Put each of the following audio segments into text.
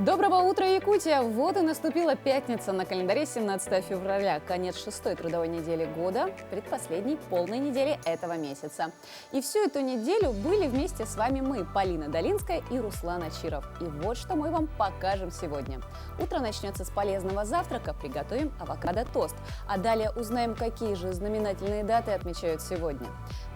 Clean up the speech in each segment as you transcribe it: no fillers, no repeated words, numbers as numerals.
Доброго утра, Якутия! Вот и наступила пятница. На календаре 17 февраля, конец 6-й трудовой недели года, предпоследней полной недели этого месяца. И всю эту неделю были вместе с вами мы, Полина Долинская и Руслан Ачиров. И вот что мы вам покажем сегодня. Утро начнется с полезного завтрака, приготовим авокадо-тост. А далее узнаем, какие же знаменательные даты отмечают сегодня.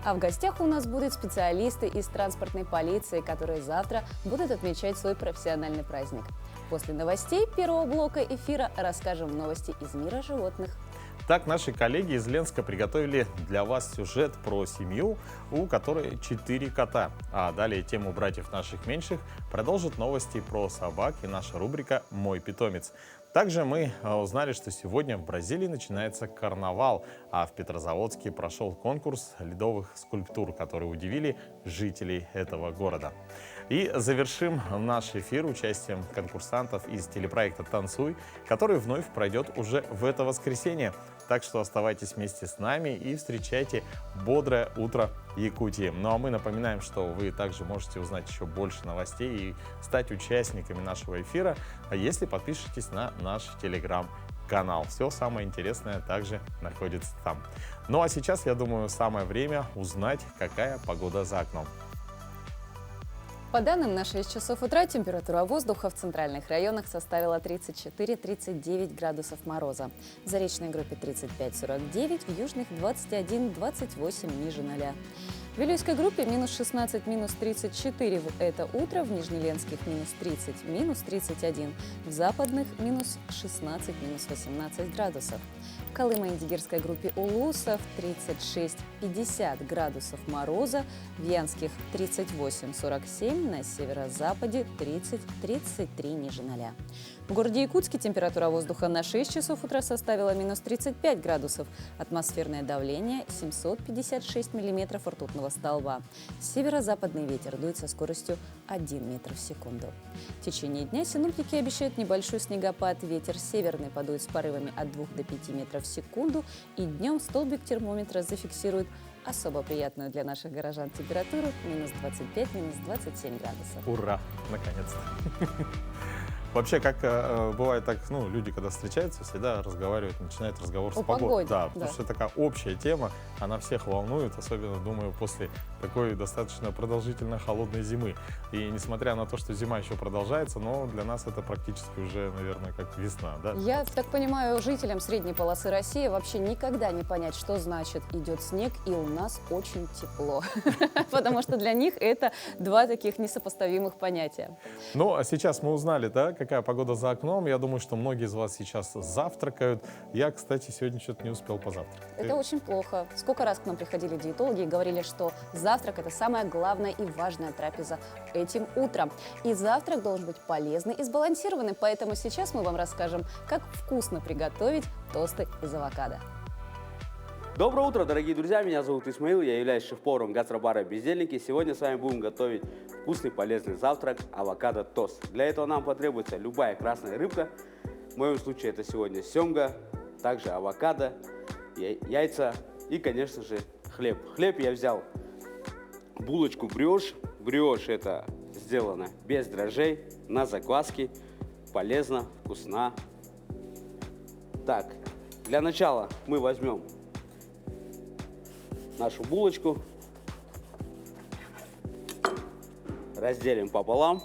А в гостях у нас будут специалисты из транспортной полиции, которые завтра будут отмечать свой профессиональный праздник. После новостей первого блока эфира расскажем новости из мира животных. Так, наши коллеги из Ленска приготовили для вас сюжет про семью, у которой 4 кота. А далее тему братьев наших меньших продолжит новости про собак и наша рубрика «Мой питомец». Также мы узнали, что сегодня в Бразилии начинается карнавал, а в Петрозаводске прошел конкурс ледовых скульптур, которые удивили жителей этого города. И завершим наш эфир участием конкурсантов из телепроекта «Танцуй», который вновь пройдет уже в это воскресенье. Так что оставайтесь вместе с нами и встречайте бодрое утро Якутии. Ну а мы напоминаем, что вы также можете узнать еще больше новостей и стать участниками нашего эфира, если подпишетесь на наш телеграм-канал. Все самое интересное также находится там. Ну а сейчас, я думаю, самое время узнать, какая погода за окном. По данным на 6 часов утра температура воздуха в центральных районах составила 34-39 градусов мороза. В заречной группе 35-49, в южных 21-28 ниже 0. В Вилюйской группе минус 16, минус 34 в это утро, в Нижнеленских минус 30, минус 31, в западных минус 16, минус 18 градусов. В Колымо-Индигирской группе Улусов 36-50 градусов мороза, в Янских 38-47, на северо-западе 30-33 ниже 0. В городе Якутске температура воздуха на 6 часов утра составила минус 35 градусов, атмосферное давление 756 миллиметров ртутного столба. Северо-западный ветер дует со скоростью 1 метр в секунду. В течение дня синоптики обещают небольшой снегопад, ветер северный подует с порывами от 2 до 5 метров в секунду, и днем столбик термометра зафиксирует особо приятную для наших горожан температуру минус 25, минус 27 градусов. Ура! Наконец-то! Вообще, как бывает так, люди, когда встречаются, всегда разговаривают, начинают разговор с погодой. Да, потому что такая общая тема, она всех волнует, особенно, думаю, после такой достаточно продолжительно холодной зимы. И несмотря на то, что зима еще продолжается, но для нас это практически уже, наверное, как весна, да? Я так понимаю, жителям средней полосы России вообще никогда не понять, что значит идет снег, и у нас очень тепло. Потому что для них это два таких несопоставимых понятия. Ну, а сейчас мы узнали, да, какая погода за окном. Я думаю, что многие из вас сейчас завтракают. Я, кстати, сегодня что-то не успел позавтракать. Это очень плохо. Сколько раз к нам приходили диетологи и говорили, что завтрак – это самая главная и важная трапеза этим утром. И завтрак должен быть полезный и сбалансированный. Поэтому сейчас мы вам расскажем, как вкусно приготовить тосты из авокадо. Доброе утро, дорогие друзья! Меня зовут Исмаил, я являюсь шеф-поваром гастробара «Бездельники». Сегодня с вами будем готовить вкусный полезный завтрак авокадо-тост. Для этого нам потребуется любая красная рыбка. В моем случае это сегодня семга, также авокадо, яйца и, конечно же, хлеб. Хлеб я взял булочку брioche. Брioche это сделано без дрожжей, на закваске, полезно, вкусно. Так, для начала мы возьмем нашу булочку, разделим пополам.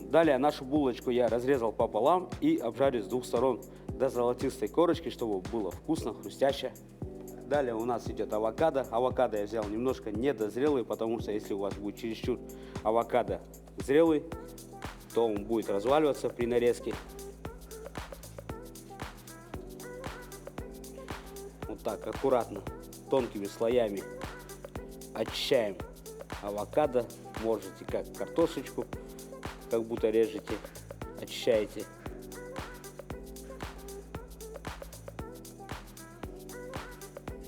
Далее нашу булочку я разрезал пополам и обжарю с двух сторон до золотистой корочки, чтобы было вкусно, хрустяще. Далее у нас идет авокадо. Авокадо я взял немножко недозрелый, потому что если у вас будет чересчур авокадо зрелый, то он будет разваливаться при нарезке. Вот так аккуратно, тонкими слоями очищаем авокадо. Можете как картошечку, как будто режете, очищаете.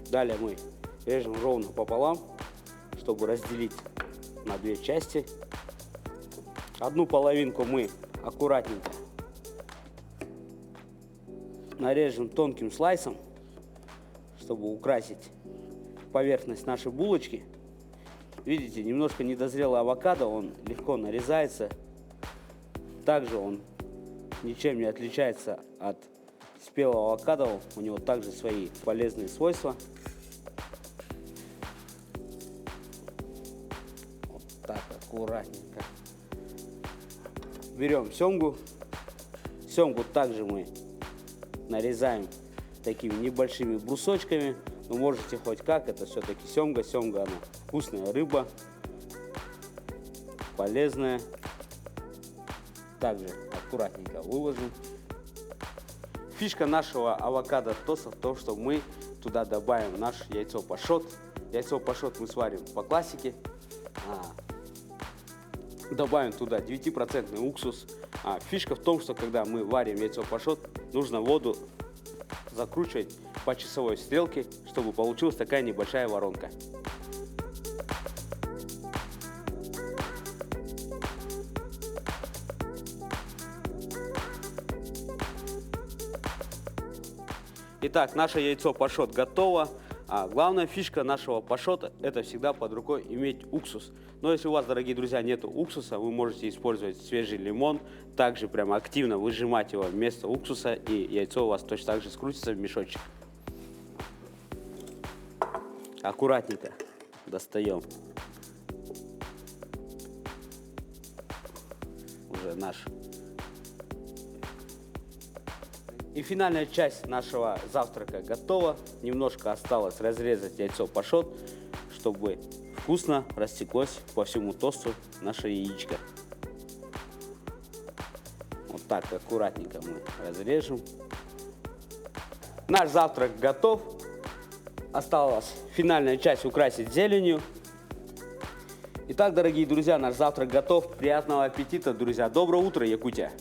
Далее мы режем ровно пополам, чтобы разделить на две части. Одну половинку мы аккуратненько нарежем тонким слайсом, чтобы украсить поверхность нашей булочки. Видите, немножко недозрелый авокадо, он легко нарезается. Также он ничем не отличается от спелого авокадо, у него также свои полезные свойства. Вот так аккуратненько. Берем семгу. Семгу также мы нарезаем такими небольшими брусочками. Вы можете хоть как, это все-таки семга. Семга, она вкусная рыба, полезная. Также аккуратненько выложим. Фишка нашего авокадо тоста в том, что мы туда добавим наш яйцо пашот. Яйцо пашот мы сварим по классике. Добавим туда 9% уксус. Фишка в том, что когда мы варим яйцо пашот, нужно воду закручивать по часовой стрелке, чтобы получилась такая небольшая воронка. Итак, наше яйцо пашот готово. Главная фишка нашего пашота – это всегда под рукой иметь уксус. Но если у вас, дорогие друзья, нет уксуса, вы можете использовать свежий лимон. Также прямо активно выжимать его вместо уксуса, и яйцо у вас точно так же скрутится в мешочек. Аккуратненько достаем уже наш. И финальная часть нашего завтрака готова. Немножко осталось разрезать яйцо пашот, чтобы вкусно растеклось по всему тосту наше яичко. Вот так аккуратненько мы разрежем. Наш завтрак готов. Осталась финальная часть украсить зеленью. Итак, дорогие друзья, наш завтрак готов. Приятного аппетита, друзья. Доброе утро, Якутия!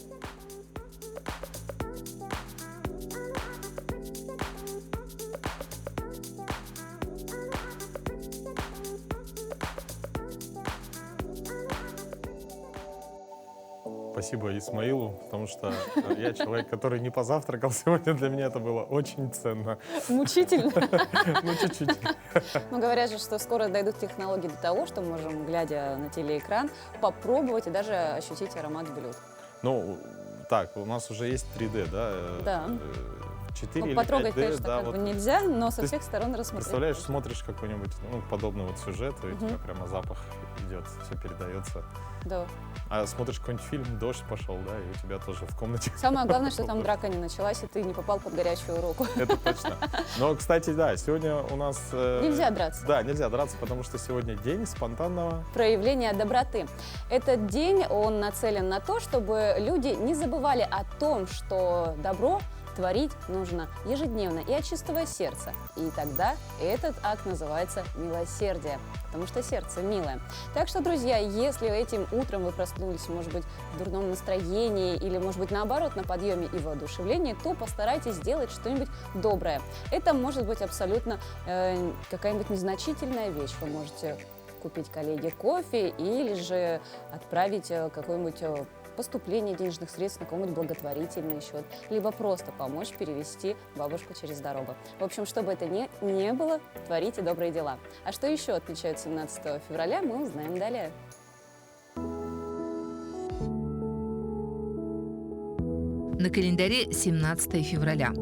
Спасибо Исмаилу, потому что я человек, который не позавтракал сегодня. Для меня это было очень ценно. Мучительно. Ну, чуть-чуть. Но говорят же, что скоро дойдут технологии до того, что мы можем, глядя на телеэкран, попробовать и даже ощутить аромат блюд. Ну, так, у нас уже есть 3D, да? Да. 4 Ну, или потрогать, 5D, конечно, да, как вот. бы нельзя, но со Ты всех сторон рассмотреть. Представляешь, можно. смотришь какой-нибудь подобный вот сюжет, и у тебя прямо запах идет, все передается. Да. А смотришь какой-нибудь фильм, дождь пошел, да, и у тебя тоже в комнате. Самое главное, что там драка не началась, и ты не попал под горячую руку. Это точно. Но, кстати, да, сегодня у нас... Нельзя драться. Да, нельзя драться, потому что сегодня день спонтанного... Проявление доброты. Этот день, он нацелен на то, чтобы люди не забывали о том, что добро творить нужно ежедневно и от чистого сердца. И тогда этот акт называется милосердие, потому что сердце милое. Так что, друзья, если этим утром вы проснулись, может быть, в дурном настроении или, может быть, наоборот, на подъеме и воодушевлении, то постарайтесь сделать что-нибудь доброе. Это может быть абсолютно какая-нибудь незначительная вещь. Вы можете купить коллеге кофе или же отправить какой-нибудь поступление денежных средств на какой-нибудь благотворительный счет, либо просто помочь перевести бабушку через дорогу. В общем, чтобы это не было, творите добрые дела. А что еще отмечают 17 февраля, мы узнаем далее. На календаре 17 февраля.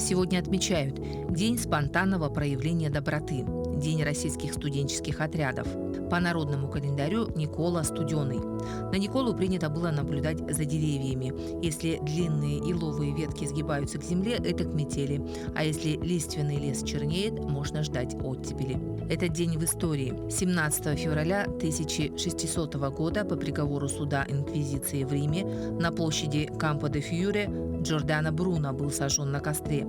Сегодня отмечают День спонтанного проявления доброты, День российских студенческих отрядов. По народному календарю Никола Студеный. На Николу принято было наблюдать за деревьями. Если длинные еловые ветки сгибаются к земле, это к метели. А если лиственный лес чернеет, можно ждать оттепели. Этот день в истории. 17 февраля 1600 года по приговору суда Инквизиции в Риме на площади Кампо-де-Фьюре Джордано Бруно был сожжен на костре.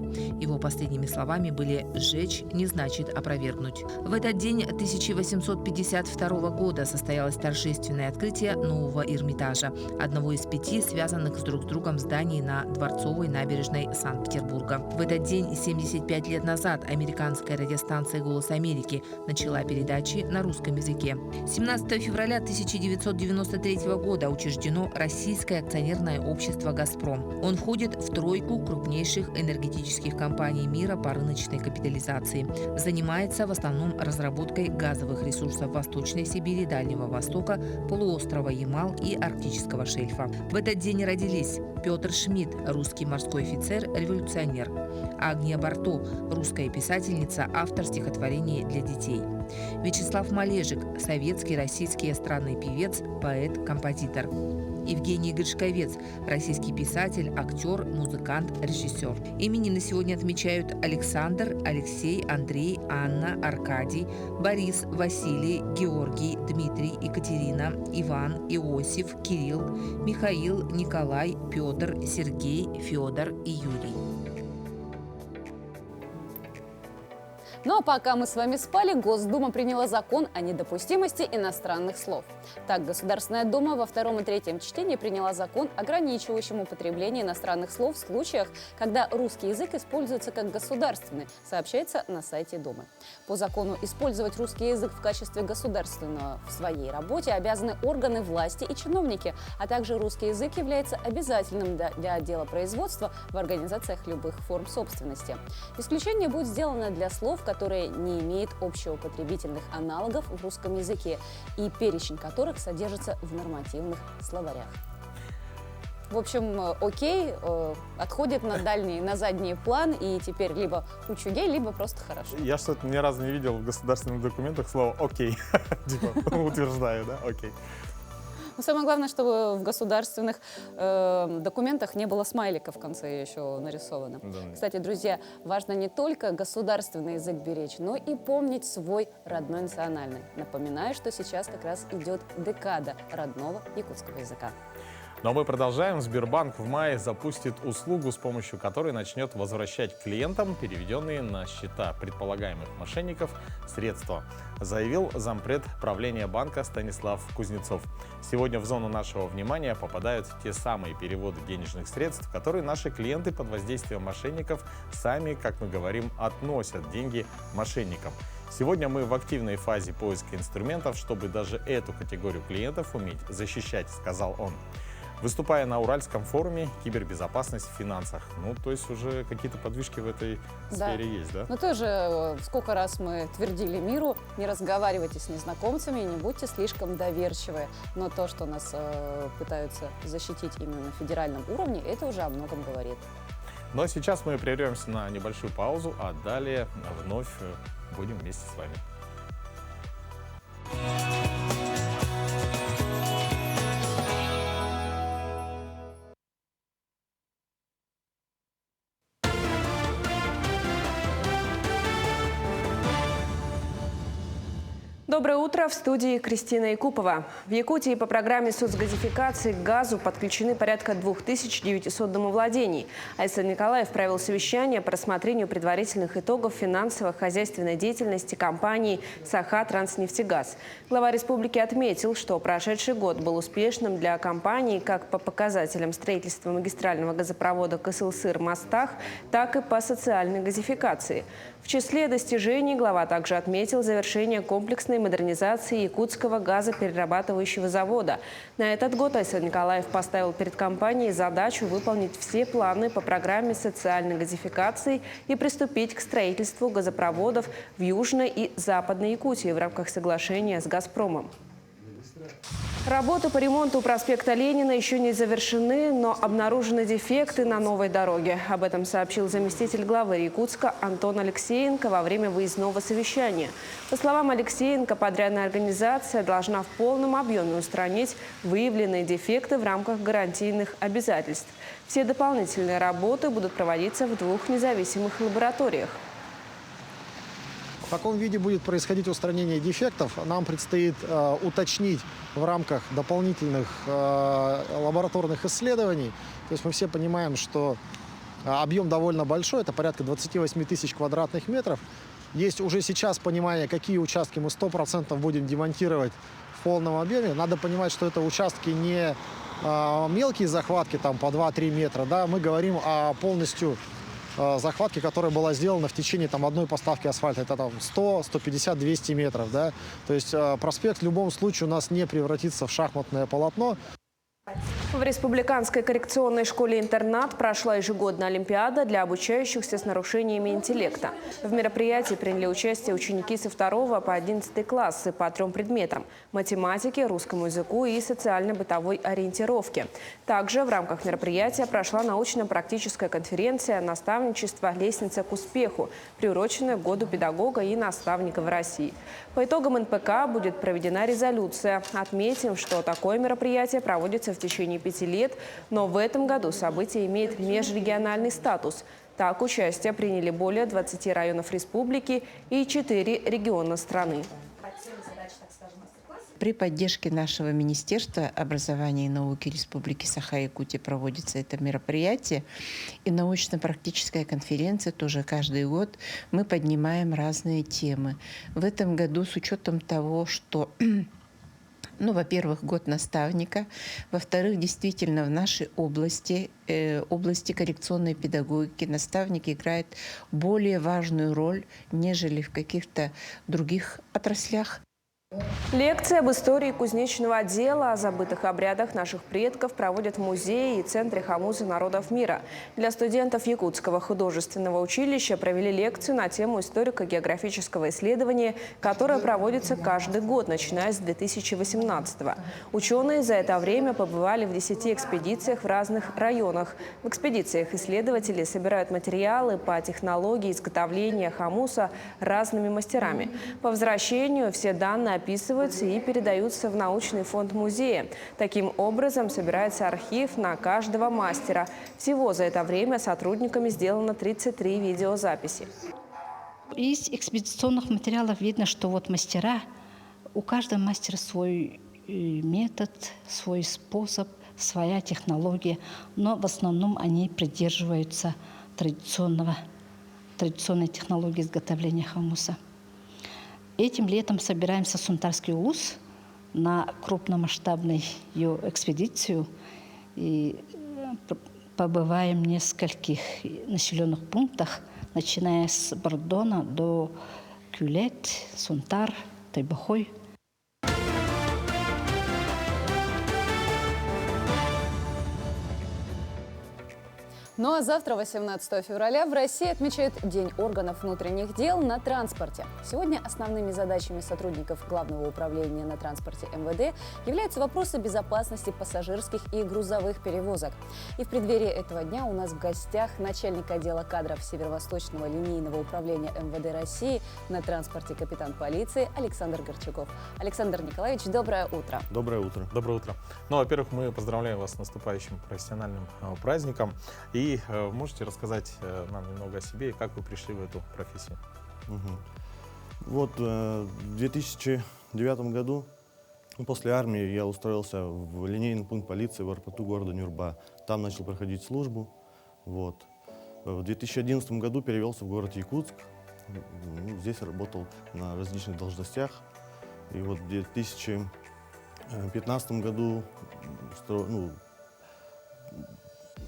Его последними словами были «сжечь не значит опровергнуть». В этот день 1852 года состоялось торжественное открытие нового Эрмитажа, одного из 5 связанных друг с другом зданий на Дворцовой набережной Санкт-Петербурга. В этот день, 75 лет назад, американская радиостанция «Голос Америки» начала передачи на русском языке. 17 февраля 1993 года учреждено Российское акционерное общество «Газпром». Он входит в тройку крупнейших энергетических компаний мира по рыночной капитализации. Занимается в основном разработкой газовых ресурсов Восточной Сибири, Дальнего Востока, полуострова Ямал и Арктического шельфа. В этот день родились Петр Шмидт, русский морской офицер, революционер; Агния Барто, русская писательница, автор стихотворений для детей; Вячеслав Малежик, советский, российский эстрадный певец, поэт, композитор; Евгений Гришковец, российский писатель, актер, музыкант, режиссер. Именины сегодня отмечают Александр, Алексей, Андрей, Анна, Аркадий, Борис, Василий, Георгий, Дмитрий, Екатерина, Иван, Иосиф, Кирилл, Михаил, Николай, Петр, Сергей, Федор и Юрий. Ну а пока мы с вами спали, Госдума приняла закон о недопустимости иностранных слов. Так, Государственная Дума во втором и третьем чтении приняла закон, ограничивающий употребление иностранных слов в случаях, когда русский язык используется как государственный, сообщается на сайте Думы. По закону использовать русский язык в качестве государственного в своей работе обязаны органы власти и чиновники, а также русский язык является обязательным для дела производства в организациях любых форм собственности. Исключение будет сделано для слов, которые не имеют общеупотребительных аналогов в русском языке и перечень которых содержится в нормативных словарях. В общем, окей отходит на задний план, и теперь либо учугей, либо просто хорошо. Я что-то ни разу не видел в государственных документах слово «окей». Типа утверждаю, да? Окей. Но самое главное, чтобы в государственных документах не было смайлика в конце еще нарисовано. Да. Кстати, друзья, важно не только государственный язык беречь, но и помнить свой родной национальный. Напоминаю, что сейчас как раз идет декада родного якутского языка. Но мы продолжаем. Сбербанк в мае запустит услугу, с помощью которой начнет возвращать клиентам переведенные на счета предполагаемых мошенников средства, заявил зампред правления банка Станислав Кузнецов. Сегодня в зону нашего внимания попадают те самые переводы денежных средств, которые наши клиенты под воздействием мошенников сами, как мы говорим, относят деньги мошенникам. Сегодня мы в активной фазе поиска инструментов, чтобы даже эту категорию клиентов уметь защищать, сказал он. Выступая на Уральском форуме «Кибербезопасность в финансах». Ну, то есть уже какие-то подвижки в этой сфере есть, да? Но тоже сколько раз мы твердили миру: не разговаривайте с незнакомцами, не будьте слишком доверчивы. Но то, что нас пытаются защитить именно на федеральном уровне, это уже о многом говорит. Но сейчас мы прервемся на небольшую паузу, а далее вновь будем вместе с вами. Доброе утро. В студии Кристина Якупова. В Якутии по программе соцгазификации к газу подключены порядка 2900 домовладений. Айсан Николаев провел совещание по рассмотрению предварительных итогов финансово-хозяйственной деятельности компании «Саха-Транснефтегаз». Глава республики отметил, что прошедший год был успешным для компании как по показателям строительства магистрального газопровода Кысыл-Сыр-Мастах, так и по социальной газификации. В числе достижений глава также отметил завершение комплексной модернизации якутского газоперерабатывающего завода. На этот год Айсан Николаев поставил перед компанией задачу выполнить все планы по программе социальной газификации и приступить к строительству газопроводов в Южной и Западной Якутии в рамках соглашения с «Газпромом». Работы по ремонту проспекта Ленина еще не завершены, но обнаружены дефекты на новой дороге. Об этом сообщил заместитель главы Якутска Антон Алексеенко во время выездного совещания. По словам Алексеенко, подрядная организация должна в полном объеме устранить выявленные дефекты в рамках гарантийных обязательств. Все дополнительные работы будут проводиться в 2 независимых лабораториях. В каком виде будет происходить устранение дефектов, нам предстоит уточнить в рамках дополнительных лабораторных исследований. То есть мы все понимаем, что объем довольно большой, это порядка 28 тысяч квадратных метров. Есть уже сейчас понимание, какие участки мы 100% будем демонтировать в полном объеме. Надо понимать, что это участки не мелкие захватки там, по 2-3 метра. Да? Мы говорим о полностью захватки, которая была сделана в течение одной поставки асфальта. Это 100, 150, 200 метров. Да? То есть проспект в любом случае у нас не превратится в шахматное полотно. В Республиканской коррекционной школе-интернат прошла ежегодная олимпиада для обучающихся с нарушениями интеллекта. В мероприятии приняли участие ученики со 2 по 11 классы по 3 предметам – математике, русскому языку и социально-бытовой ориентировке. Также в рамках мероприятия прошла научно-практическая конференция «Наставничество. Лестница к успеху», приуроченная к Году педагога и наставника в России. По итогам НПК будет проведена резолюция. Отметим, что такое мероприятие проводится в течение 5 лет, но в этом году событие имеет межрегиональный статус. Так, участие приняли более 20 районов республики и 4 региона страны. При поддержке нашего Министерства образования и науки Республики Саха-Якутия проводится это мероприятие. И научно-практическая конференция тоже каждый год мы поднимаем разные темы. В этом году с учетом того, что во-первых, год наставника. Во-вторых, действительно, в нашей области коррекционной педагогики наставник играет более важную роль, нежели в каких-то других отраслях. Лекции об истории кузнечного отдела, о забытых обрядах наших предков проводят в музее и Центре Хамузы народов мира. Для студентов Якутского художественного училища провели лекцию на тему историко-географического исследования, которое проводится каждый год, начиная с 2018-го. Ученые за это время побывали в 10 экспедициях в разных районах. В экспедициях исследователи собирают материалы по технологии изготовления хамуса разными мастерами. По возвращению все данные описываются и передаются в научный фонд музея. Таким образом, собирается архив на каждого мастера. Всего за это время сотрудниками сделано 33 видеозаписи. Из экспедиционных материалов видно, что мастера, у каждого мастера свой метод, свой способ, своя технология, но в основном они придерживаются традиционной технологии изготовления хамуса. Этим летом собираемся в Сунтарский улус на крупномасштабную экспедицию и побываем в нескольких населенных пунктах, начиная с Бардона до Кюлет, Сунтар, Тайбахой. Ну а завтра, 18 февраля, в России отмечают День органов внутренних дел на транспорте. Сегодня основными задачами сотрудников Главного управления на транспорте МВД являются вопросы безопасности пассажирских и грузовых перевозок. И в преддверии этого дня у нас в гостях начальник отдела кадров Северо-Восточного линейного управления МВД России на транспорте капитан полиции Александр Горчаков. Александр Николаевич, доброе утро. Доброе утро. Доброе утро. Ну, во-первых, мы поздравляем вас с наступающим профессиональным праздником. И можете рассказать нам немного о себе и как вы пришли в эту профессию? В 2009 году после армии я устроился в линейный пункт полиции в аэропорту города Нюрба. Там начал проходить службу. В 2011 году перевелся в город Якутск. Здесь работал на различных должностях. И в 2015 году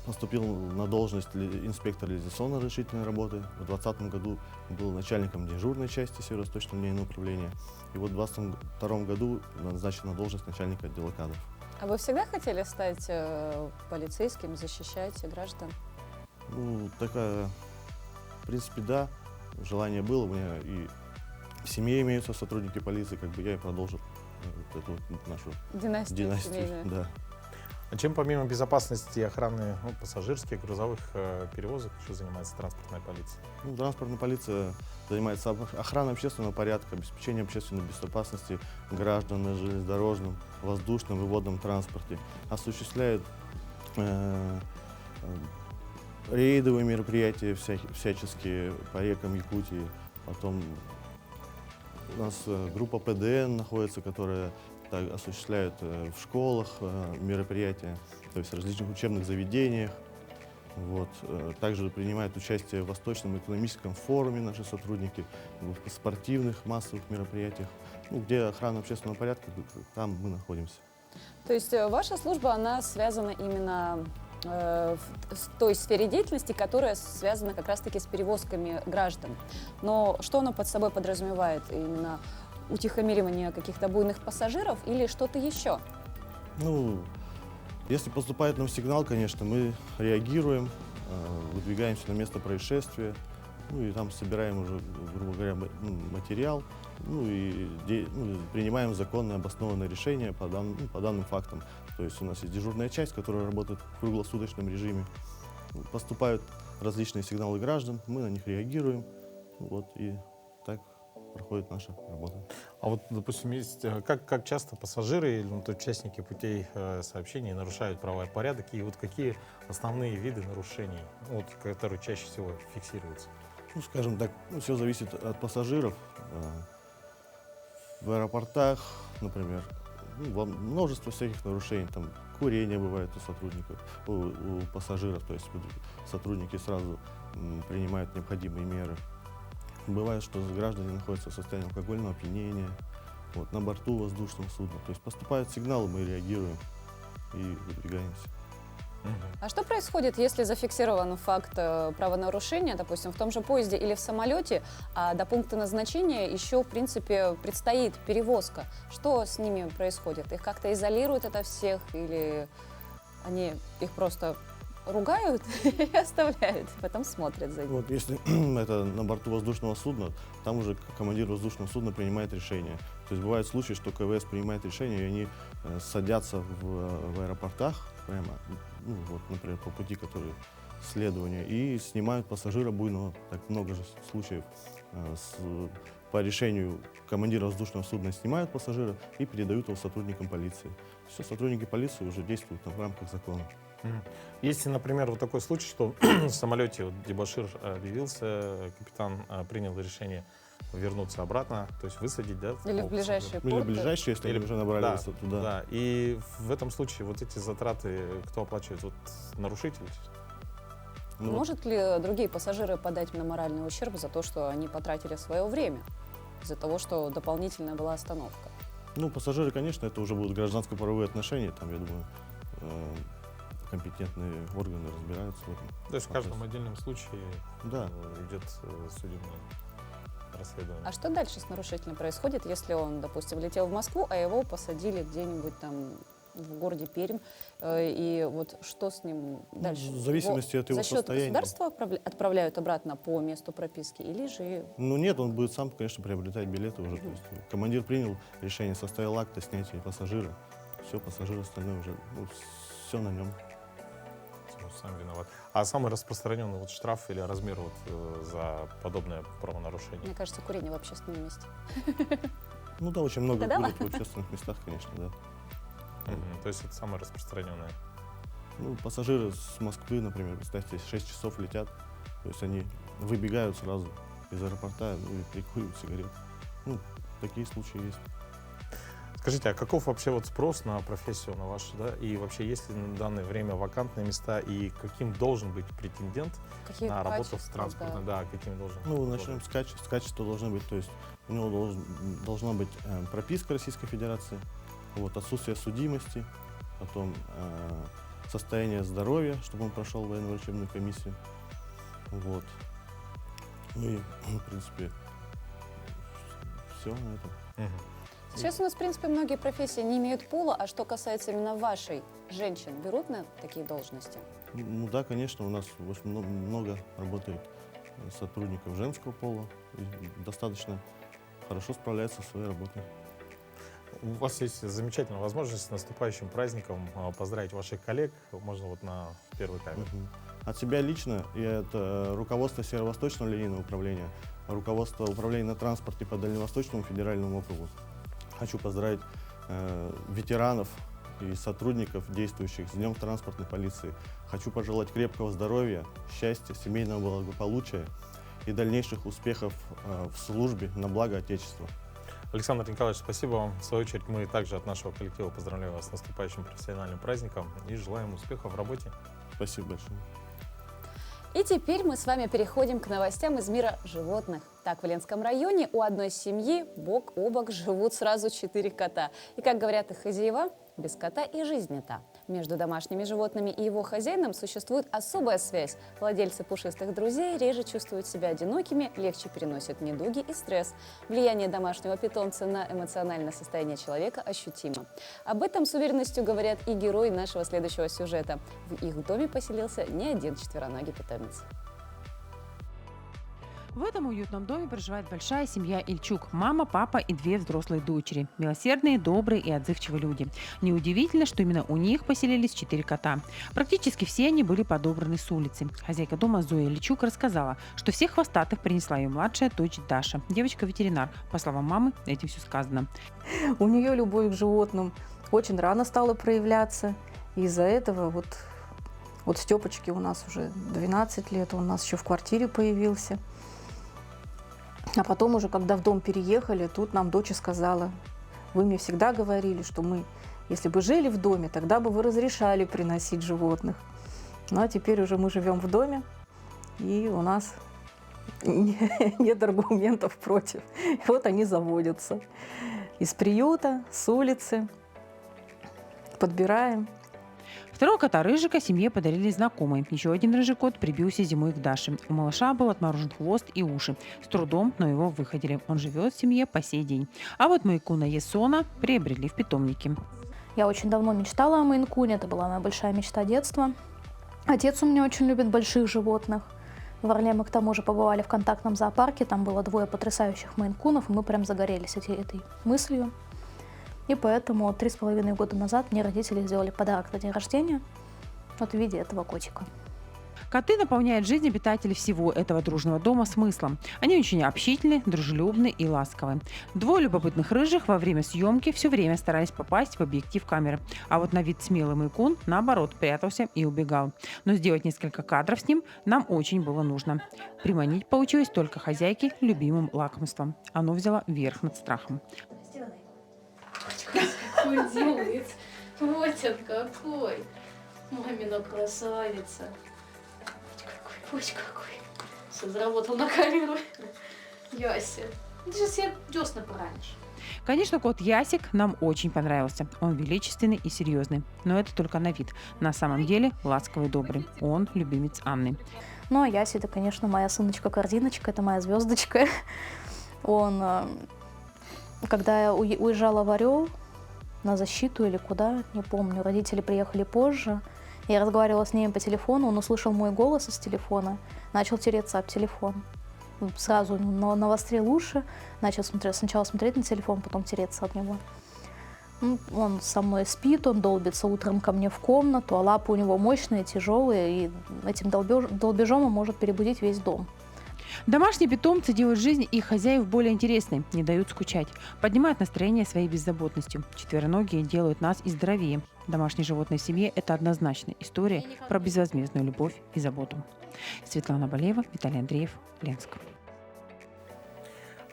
поступил на должность инспектора реализационно-разрешительной работы. В 2020 году был начальником дежурной части Северо-Восточного линейного управления. И в 2022 году назначен на должность начальника отдела кадров. А вы всегда хотели стать полицейским, защищать граждан? В принципе, да. Желание было у меня. И в семье имеются сотрудники полиции, я и продолжил эту нашу династию. Да. А чем помимо безопасности и охраны пассажирских, грузовых перевозок еще занимается транспортная полиция? Транспортная полиция занимается охраной общественного порядка, обеспечением общественной безопасности граждан на железнодорожном, воздушном и водном транспорте. Осуществляет рейдовые мероприятия всяческие по рекам Якутии. Потом у нас группа ПДН находится, которая осуществляют в школах мероприятия, то есть в различных учебных заведениях. Также принимают участие в Восточном экономическом форуме наши сотрудники, в спортивных массовых мероприятиях. Где охрана общественного порядка, там мы находимся. То есть ваша служба, она связана именно в той сфере деятельности, которая связана как раз-таки с перевозками граждан. Но что оно под собой подразумевает? Именно утихомиривание каких-то буйных пассажиров или что-то еще? Ну, если поступает нам сигнал, конечно, мы реагируем, выдвигаемся на место происшествия, ну и там собираем уже, грубо говоря, материал, ну и принимаем законное обоснованное решение по данным фактам. То есть у нас есть дежурная часть, которая работает в круглосуточном режиме. Поступают различные сигналы граждан, мы на них реагируем, вот, и так проходит наша работа. А вот, допустим, есть, как часто пассажиры или участники путей сообщений нарушают права и порядок, и вот какие основные виды нарушений, вот, которые чаще всего фиксируются? Ну, скажем так, все зависит от пассажиров. В аэропортах, например, множество всяких нарушений, там курение бывает у сотрудников, у пассажиров, то есть сотрудники сразу принимают необходимые меры. Бывает, что граждане находятся в состоянии алкогольного опьянения, вот, на борту воздушного судна. То есть поступают сигналы, мы реагируем и выдвигаемся. А что происходит, если зафиксирован факт правонарушения, допустим, в том же поезде или в самолете, а до пункта назначения еще, в принципе, предстоит перевозка? Что с ними происходит? Их как-то изолируют от всех или они их просто ругают и оставляют, потом смотрят за ними? Вот если это на борту воздушного судна, там уже командир воздушного судна принимает решение. То есть бывают случаи, что КВС принимает решение, и они садятся в аэропортах прямо, ну, вот, например, по пути, который следования, и снимают пассажира буйного. Так много же случаев. По решению командира воздушного судна снимают пассажира и передают его сотрудникам полиции. Все, сотрудники полиции уже действуют в рамках закона. Если, например, вот такой случай, что в самолете вот дебошир объявился, капитан принял решение вернуться обратно, то есть высадить, да? Или в ближайшие порты? Или ближайшие, если они уже набрали да, высоту, да. Да, и в этом случае вот эти затраты кто оплачивает? Вот нарушитель? Ну, Может ли другие пассажиры подать на моральный ущерб за то, что они потратили свое время, из-за того, что дополнительная была остановка? Ну, пассажиры, конечно, это уже будут гражданско-правовые отношения, там, я думаю, компетентные органы разбираются в этом. То есть в каждом отдельном случае Да. идет судебное расследование. А что дальше с нарушителем происходит, если он, допустим, летел в Москву, а его посадили где-нибудь там в городе Пермь, и вот что с ним дальше? В зависимости от его за счет состояния. государства отправляют обратно по месту прописки или же... Ну нет, он будет сам, конечно, приобретать билеты уже. То есть командир принял решение, составил акт о снятии пассажира. Все, пассажир остальное уже, все на нем. Сам виноват. А самый распространенный вот штраф или размер вот, за подобное правонарушение? Мне кажется, курение в общественном месте. Ну да, очень много Угадала? курят в общественных местах, конечно, да. То есть это самое распространенное. Ну, пассажиры с Москвы, например, представьте, 6 часов летят, то есть они выбегают сразу из аэропорта и прикуривают сигареты. Ну, такие случаи есть. Скажите, а каков вообще вот спрос на профессию на вашу, да? И вообще есть ли на данное время вакантные места и каким должен быть претендент Какие на работу в качества, транспорте? Да, каким должен Ну, быть? начнем с качества. С качества должно быть, то есть у него должна быть прописка Российской Федерации, вот, отсутствие судимости, потом состояние здоровья, чтобы он прошел военно-врачебную комиссию. Вот. Ну и, в принципе, все на этом. Сейчас у нас, в принципе, многие профессии не имеют пола, а что касается именно вашей, женщин берут на такие должности? Ну да, конечно, у нас очень много работает сотрудников женского пола, и достаточно хорошо справляются со своей работой. У вас есть замечательная возможность с наступающим праздником поздравить ваших коллег. Можно вот на первой камере. От себя лично и от руководства Северо-Восточного линейного управления, руководства управления на транспорте по Дальневосточному федеральному округу хочу поздравить ветеранов и сотрудников, действующих с Днем транспортной полиции. Хочу пожелать крепкого здоровья, счастья, семейного благополучия и дальнейших успехов в службе на благо Отечества. Александр Николаевич, спасибо вам. В свою очередь, мы также от нашего коллектива поздравляем вас с наступающим профессиональным праздником и желаем успехов в работе. Спасибо большое. И теперь мы с вами переходим к новостям из мира животных. Так, в Ленском районе у одной семьи бок о бок живут сразу 4 кота. И, как говорят их хозяева, без кота и жизнь не та. Между домашними животными и его хозяином существует особая связь. Владельцы пушистых друзей реже чувствуют себя одинокими, легче переносят недуги и стресс. Влияние домашнего питомца на эмоциональное состояние человека ощутимо. Об этом с уверенностью говорят и герои нашего следующего сюжета. В их доме поселился не один четвероногий питомец. В этом уютном доме проживает большая семья Ильчук. Мама, папа и 2 взрослые дочери. Милосердные, добрые и отзывчивые люди. Неудивительно, что именно у них поселились 4 кота. Практически все они были подобраны с улицы. Хозяйка дома Зоя Ильчук рассказала, что всех хвостатых принесла ее младшая дочь Даша. Девочка-ветеринар. По словам мамы, этим все сказано. У нее любовь к животным очень рано стала проявляться. И из-за этого вот Степочке у нас уже 12 лет, он у нас еще в квартире появился. А потом уже, когда в дом переехали, тут нам дочь сказала: вы мне всегда говорили, что мы, если бы жили в доме, тогда бы вы разрешали приносить животных. Ну а теперь уже мы живем в доме, и у нас нет аргументов против. И вот они заводятся. Из приюта, с улицы. Подбираем. Второго кота Рыжика семье подарили знакомые. Еще один рыжий кот прибился зимой к Даше. У малыша был отморожен хвост и уши. С трудом, но его выходили. Он живет в семье по сей день. А вот Мейкуна Есона приобрели в питомнике. Я очень давно мечтала о Мейн-куне. Это была моя большая мечта детства. Отец у меня очень любит больших животных. В Орле мы к тому же побывали в контактном зоопарке. Там было 2 потрясающих Мейн-кунов, и мы прям загорелись этой мыслью. И поэтому 3,5 года назад мне родители сделали подарок на день рождения в виде этого котика. Коты наполняют жизнь обитателей всего этого дружного дома смыслом. Они очень общительны, дружелюбны и ласковы. 2 любопытных рыжих во время съемки все время старались попасть в объектив камеры. А вот на вид смелый Мейкун, наоборот, прятался и убегал. Но сделать несколько кадров с ним нам очень было нужно. Приманить получилось только хозяйке любимым лакомством. Оно взяло верх над страхом. Какой делает? Вот он какой. Мамина красавица. Ой, какой. Все заработал на камеру. Яся. Ты же себе десна поранишь. Конечно, кот Ясик нам очень понравился. Он величественный и серьезный. Но это только на вид. На самом деле ласковый и добрый. Он любимец Анны. Ну, а Яся, это, конечно, моя сыночка-корзиночка, это моя звездочка. Он, когда я уезжала в Орел на защиту или куда, не помню, родители приехали позже. Я разговаривала с ним по телефону, он услышал мой голос из телефона, начал тереться об телефон. Сразу навострил уши, начал сначала смотреть на телефон, потом тереться об него. Он со мной спит, он долбится утром ко мне в комнату, а лапы у него мощные, тяжелые, и этим долбежом он может перебудить весь дом. Домашние питомцы делают жизнь их хозяев более интересной, не дают скучать, поднимают настроение своей беззаботностью. Четвероногие делают нас и здоровее. Домашние животные в семье – это однозначно история про безвозмездную любовь и заботу. Светлана Балеева, Виталий Андреев, Ленск.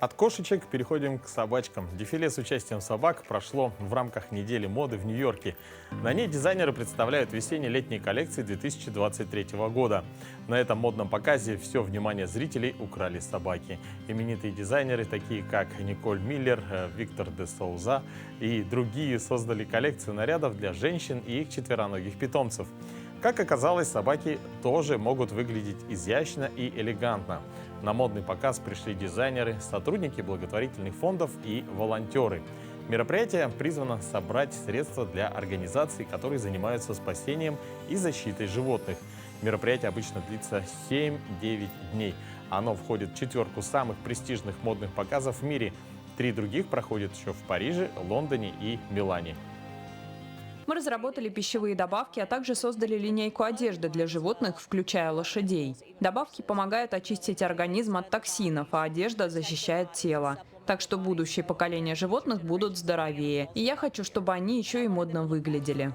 От кошечек переходим к собачкам. Дефиле с участием собак прошло в рамках недели моды в Нью-Йорке. На ней дизайнеры представляют весенне-летние коллекции 2023 года. На этом модном показе все внимание зрителей украли собаки. Именитые дизайнеры, такие как Николь Миллер, Виктор де Соуза и другие, создали коллекцию нарядов для женщин и их четвероногих питомцев. Как оказалось, собаки тоже могут выглядеть изящно и элегантно. На модный показ пришли дизайнеры, сотрудники благотворительных фондов и волонтеры. Мероприятие призвано собрать средства для организаций, которые занимаются спасением и защитой животных. Мероприятие обычно длится 7-9 дней. Оно входит в 4 самых престижных модных показов в мире. 3 других проходят еще в Париже, Лондоне и Милане. Мы разработали пищевые добавки, а также создали линейку одежды для животных, включая лошадей. Добавки помогают очистить организм от токсинов, а одежда защищает тело. Так что будущее поколение животных будут здоровее. И я хочу, чтобы они еще и модно выглядели.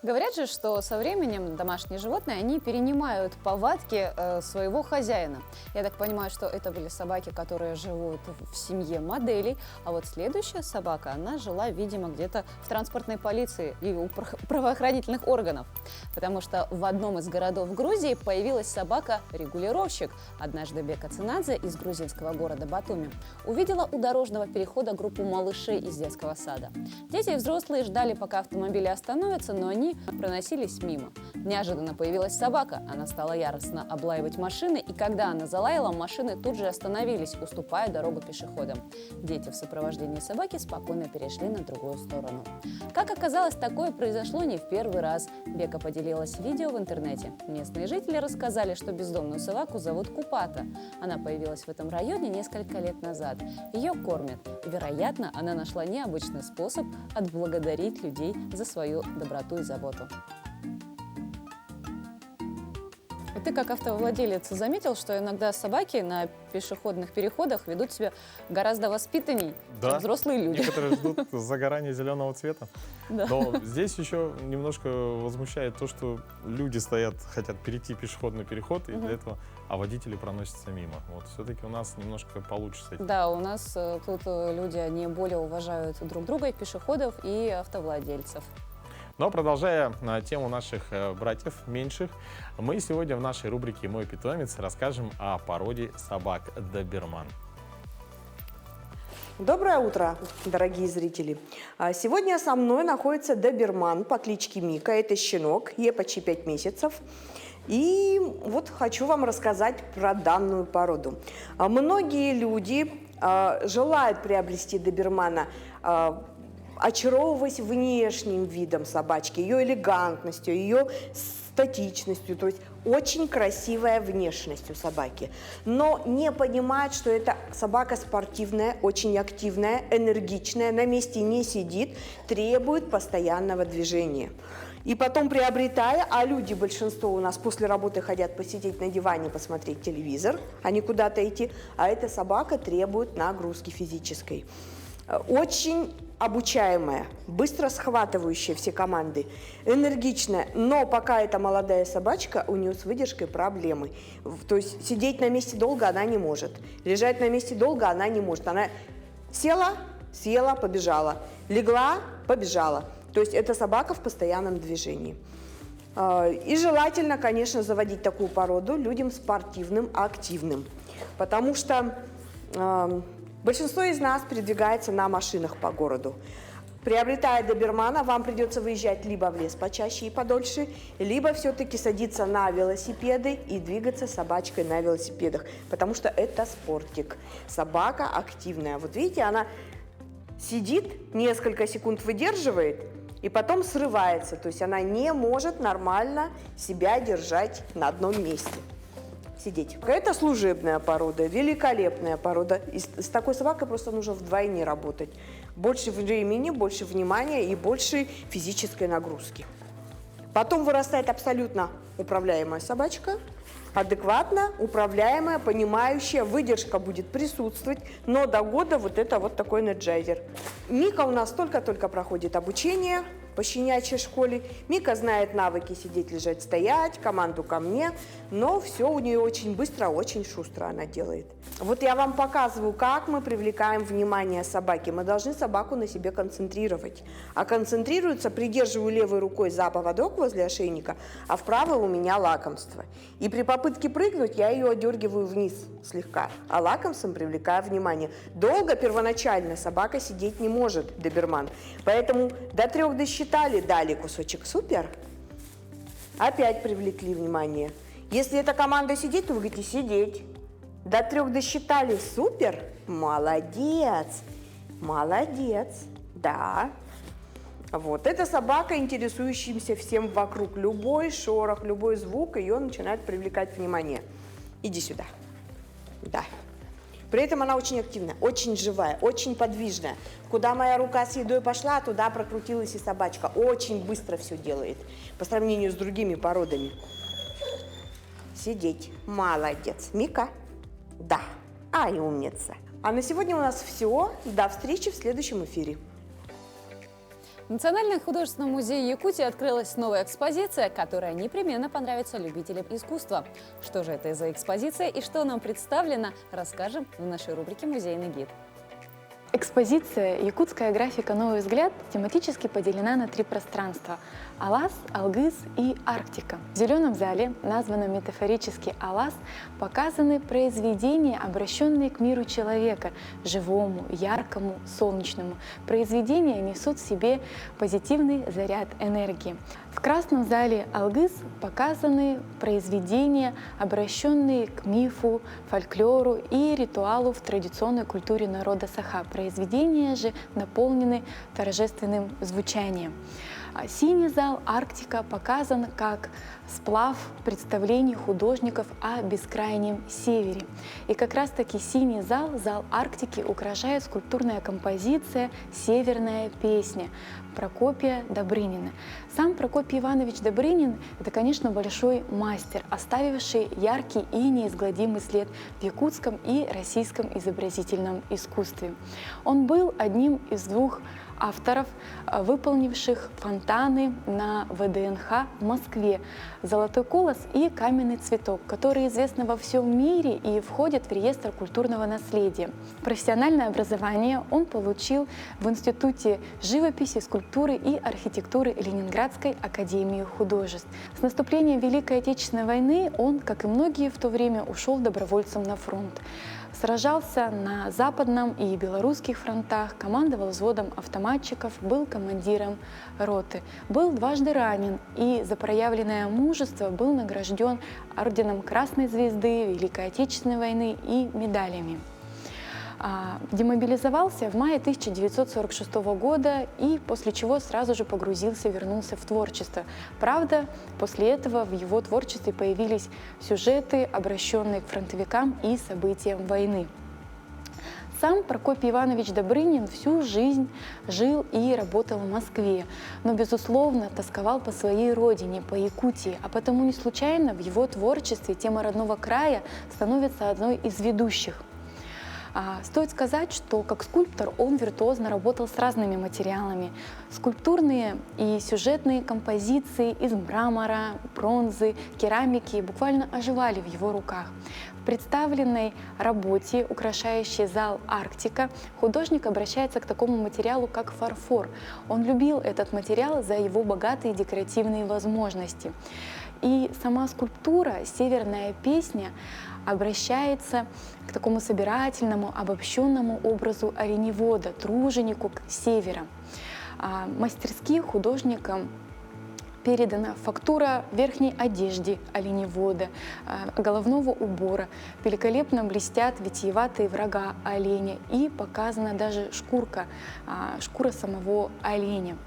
Говорят же, что со временем домашние животные, они перенимают повадки своего хозяина. Я так понимаю, что это были собаки, которые живут в семье моделей, а вот следующая собака, она жила, видимо, где-то в транспортной полиции и у правоохранительных органов. Потому что в одном из городов Грузии появилась собака-регулировщик. Однажды Бека Цинадзе из грузинского города Батуми увидела у дорожного перехода группу малышей из детского сада. Дети и взрослые ждали, пока автомобили остановятся, но они проносились мимо. Неожиданно появилась собака. Она стала яростно облаивать машины, и когда она залаяла, машины тут же остановились, уступая дорогу пешеходам. Дети в сопровождении собаки спокойно перешли на другую сторону. Как оказалось, такое произошло не в первый раз. Бека поделилась видео в интернете. Местные жители рассказали, что бездомную собаку зовут Купата. Она появилась в этом районе несколько лет назад. Ее кормят. Вероятно, она нашла необычный способ отблагодарить людей за свою доброту и заботу. И ты, как автовладелец, заметил, что иногда собаки на пешеходных переходах ведут себя гораздо воспитанней, чем взрослые люди? Некоторые ждут загорания зеленого цвета. Да. Но здесь еще немножко возмущает то, что люди стоят, хотят перейти пешеходный переход, и для этого, а водители проносятся мимо. Вот все-таки у нас немножко получше с этим. Да, у нас тут люди, они более уважают друг друга, и пешеходов, и автовладельцев. Но продолжая тему наших братьев меньших, мы сегодня в нашей рубрике «Мой питомец» расскажем о породе собак доберман. Доброе утро, дорогие зрители! Сегодня со мной находится доберман по кличке Мика. Это щенок, ей почти 5 месяцев. И вот хочу вам рассказать про данную породу. Многие люди желают приобрести добермана, очаровываясь внешним видом собачки, ее элегантностью, ее статичностью, то есть очень красивая внешность у собаки, но не понимает, что это собака спортивная, очень активная, энергичная, на месте не сидит, требует постоянного движения. И потом приобретая, а люди, большинство у нас после работы хотят посидеть на диване, посмотреть телевизор, а не куда-то идти, а эта собака требует нагрузки физической. Очень обучаемая, быстро схватывающая все команды, энергичная, но пока это молодая собачка, у нее с выдержкой проблемы. То есть сидеть на месте долго она не может, лежать на месте долго она не может. Она села, побежала, легла, побежала. То есть это собака в постоянном движении. И желательно, конечно, заводить такую породу людям спортивным, активным, потому что большинство из нас передвигается на машинах по городу. Приобретая добермана, вам придется выезжать либо в лес почаще и подольше, либо все-таки садиться на велосипеды и двигаться с собачкой на велосипедах, потому что это спортик. Собака активная. Вот видите, она сидит, несколько секунд выдерживает и потом срывается. То есть она не может нормально себя держать на одном месте. Сидеть. Это служебная порода, великолепная порода. И с такой собакой просто нужно вдвойне работать. Больше времени, больше внимания и больше физической нагрузки. Потом вырастает абсолютно управляемая собачка, адекватно управляемая, понимающая, выдержка будет присутствовать, но до года вот это вот такой энерджайзер. Мика у нас только-только проходит обучение по щенячьей школе. Мика знает навыки сидеть, лежать, стоять, команду ко мне, но все у нее очень быстро, очень шустро она делает. Вот я вам показываю, как мы привлекаем внимание собаки. Мы должны собаку на себе концентрировать. А концентрируется, придерживаю левой рукой за поводок возле ошейника, а в правой у меня лакомство. И при попытке прыгнуть я ее одергиваю вниз слегка, а лакомством привлекаю внимание. Долго первоначально собака сидеть не может, доберман. Поэтому до 3 досчитали, дали кусочек, супер. Опять привлекли внимание. Если эта команда сидеть, то вы говорите сидеть. До 3 досчитали, супер, молодец, молодец, да. Вот, это собака, интересующимся всем вокруг. Любой шорох, любой звук ее начинает привлекать внимание. Иди сюда. Да. При этом она очень активная, очень живая, очень подвижная. Куда моя рука с едой пошла, туда прокрутилась и собачка. Очень быстро все делает по сравнению с другими породами. Сидеть. Молодец. Мика? Да. Ай, умница. А на сегодня у нас все. До встречи в следующем эфире. Национальном художественном музее Якутии открылась новая экспозиция, которая непременно понравится любителям искусства. Что же это за экспозиция и что нам представлено, расскажем в нашей рубрике «Музейный гид». Экспозиция «Якутская графика. Новый взгляд» тематически поделена на 3 пространства – Алас, Алгыз и Арктика. В зеленом зале, названном метафорически Алас, показаны произведения, обращенные к миру человека, живому, яркому, солнечному. Произведения несут в себе позитивный заряд энергии. В красном зале Алгыз показаны произведения, обращенные к мифу, фольклору и ритуалу в традиционной культуре народа Саха. Произведения же наполнены торжественным звучанием. Синий зал Арктика показан как сплав представлений художников о бескрайнем севере. И как раз-таки синий зал, зал Арктики, украшает скульптурная композиция «Северная песня» Прокопия Добрынина. Сам Прокопий Иванович Добрынин – это, конечно, большой мастер, оставивший яркий и неизгладимый след в якутском и российском изобразительном искусстве. Он был одним из 2 авторов, выполнивших фонтаны на ВДНХ в Москве «Золотой колос» и «Каменный цветок», которые известны во всем мире и входят в реестр культурного наследия. Профессиональное образование он получил в Институте живописи, скульптуры и архитектуры Ленинградской академии художеств. С наступлением Великой Отечественной войны он, как и многие в то время, ушел добровольцем на фронт. Сражался на западном и белорусских фронтах, командовал взводом автоматчиков, был командиром роты. Был дважды ранен и за проявленное мужество был награжден орденом Красной Звезды, Великой Отечественной войны и медалями. Демобилизовался в мае 1946 года и после чего сразу же вернулся в творчество. Правда, после этого в его творчестве появились сюжеты, обращенные к фронтовикам и событиям войны. Сам Прокопий Иванович Добрынин всю жизнь жил и работал в Москве, но, безусловно, тосковал по своей родине, по Якутии, а потому не случайно в его творчестве тема родного края становится одной из ведущих. Стоит сказать, что как скульптор он виртуозно работал с разными материалами. Скульптурные и сюжетные композиции из мрамора, бронзы, керамики буквально оживали в его руках. В представленной работе, украшающей зал Арктика, художник обращается к такому материалу, как фарфор. Он любил этот материал за его богатые декоративные возможности. И сама скульптура «Северная песня» обращается к такому собирательному, обобщенному образу оленевода, труженику севера. Мастерски художникам передана фактура верхней одежды оленевода, головного убора, великолепно блестят витиеватые рога оленя и показана даже шкура самого оленя.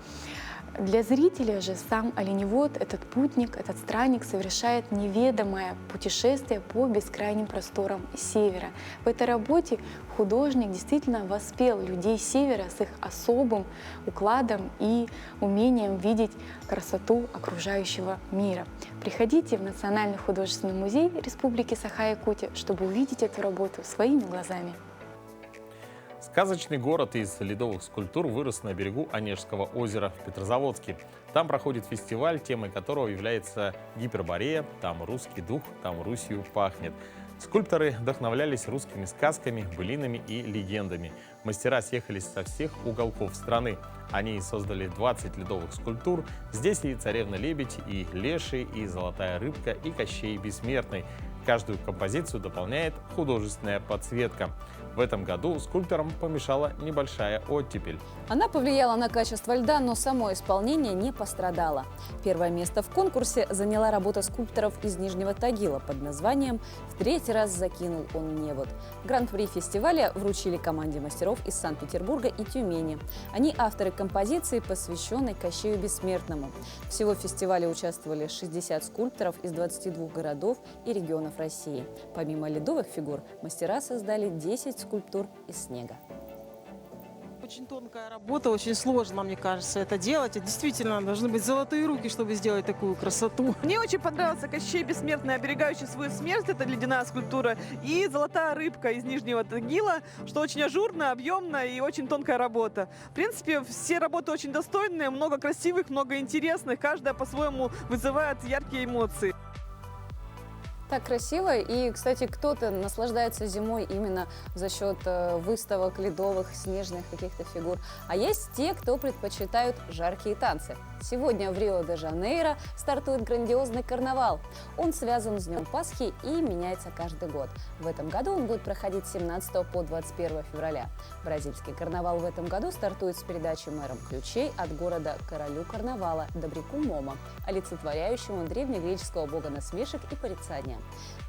Для зрителя же сам оленевод, этот путник, этот странник совершает неведомое путешествие по бескрайним просторам севера. В этой работе художник действительно воспел людей севера с их особым укладом и умением видеть красоту окружающего мира. Приходите в Национальный художественный музей Республики Саха-Якутия, чтобы увидеть эту работу своими глазами. Сказочный город из ледовых скульптур вырос на берегу Онежского озера в Петрозаводске. Там проходит фестиваль, темой которого является Гиперборея «Там русский дух, там Русью пахнет». Скульпторы вдохновлялись русскими сказками, былинами и легендами. Мастера съехались со всех уголков страны. Они создали 20 ледовых скульптур. Здесь и царевна-лебедь, и леший, и золотая рыбка, и Кощей Бессмертный. Каждую композицию дополняет художественная подсветка. В этом году скульпторам помешала небольшая оттепель. Она повлияла на качество льда, но само исполнение не пострадало. Первое место в конкурсе заняла работа скульпторов из Нижнего Тагила под названием «В 3-й раз закинул он невод». Гран-при фестиваля вручили команде мастеров из Санкт-Петербурга и Тюмени. Они авторы композиции, посвященной Кощею Бессмертному. Всего в фестивале участвовали 60 скульпторов из 22 городов и регионов России. Помимо ледовых фигур, мастера создали 10 скульптур из снега. очень тонкая работа, очень сложно, мне кажется, это делать. И действительно, должны быть золотые руки, чтобы сделать такую красоту. Мне очень понравился Кощей Бессмертный, оберегающий свою смерть, это ледяная скульптура, и золотая рыбка из Нижнего Тагила, что очень ажурно, объемно и очень тонкая работа. В принципе, все работы очень достойные, много красивых, много интересных, каждая по-своему вызывает яркие эмоции. Так красиво. И, кстати, кто-то наслаждается зимой именно за счет выставок ледовых, снежных каких-то фигур. А есть те, кто предпочитают жаркие танцы. Сегодня в Рио-де-Жанейро стартует грандиозный карнавал. Он связан с Днем Пасхи и меняется каждый год. В этом году он будет проходить с 17 по 21 февраля. Бразильский карнавал в этом году стартует с передачи мэром ключей от города королю карнавала Добряку Момо, олицетворяющему древнегреческого бога насмешек и порицания.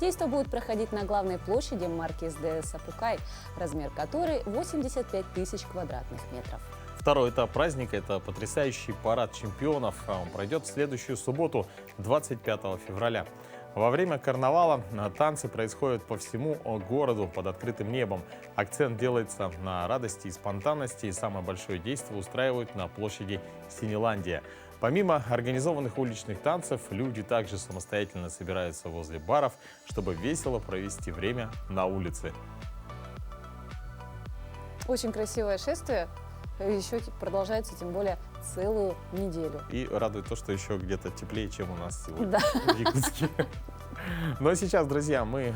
Действо будет проходить на главной площади Маркис де Сапукай, размер которой 85 тысяч квадратных метров. Второй этап праздника – это потрясающий парад чемпионов. Он пройдет в следующую субботу, 25 февраля. Во время карнавала танцы происходят по всему городу под открытым небом. Акцент делается на радости и спонтанности, и самое большое действие устраивают на площади Синеландия. Помимо организованных уличных танцев, люди также самостоятельно собираются возле баров, чтобы весело провести время на улице. Очень красивое шествие. Еще продолжается, тем более, целую неделю. И радует то, что еще где-то теплее, чем у нас сегодня Да. в Якутске. Ну а сейчас, друзья, мы